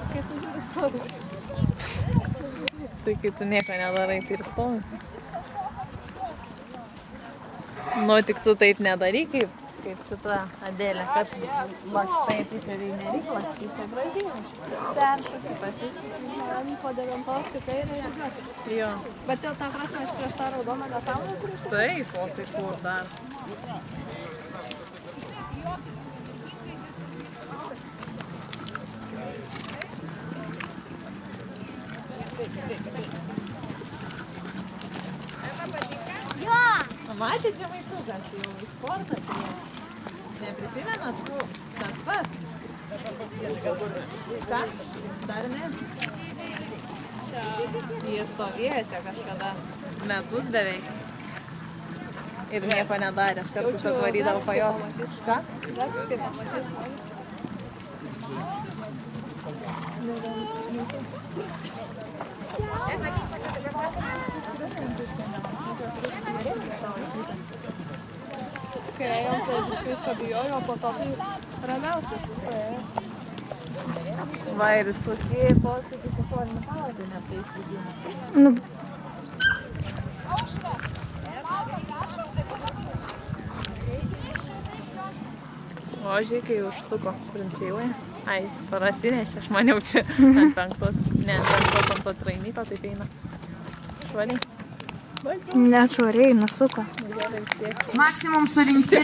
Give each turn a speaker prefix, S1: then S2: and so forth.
S1: Kai tu žiūri stovi.
S2: Tai kai tu nieko nedarai, tai ir stovi. Nu, tik tu taip nedaryk, kaip šita Adelė, kad laktai, tai čia nereik laktai, čia gražiai. Peršokai pasisakyti.
S1: Po 9 į kairę.
S2: Jo.
S1: Bet dėl tą prasme, aš prieš tą raudoną nesąmonę turiu.
S2: Taip, o tai kur dar? Matėt, čia vaikukas jau į sportą atėjo. Neprisimenat, tas pats? Ką? Dar ne? Jis stovėjo čia kažkada metus beveik. Ir nieko nedarė, aš kartus atvarydavau pajot. Ką?
S1: Kai ėjom, tai biškai pabijojo, po to tai ramiausiai susiėjo.
S2: Va ir visokie posėdžiai, kad to nepavadė nepaisydina.
S3: Nu,
S2: Ožiai, kai užsuko prinčiailai. Ai, parasinešė, aš maniau čia ant 5, ne ant 5 ant patrainiko, taip eina. Švariai.
S3: nešvariai nusuko.
S4: Maksimum surinkti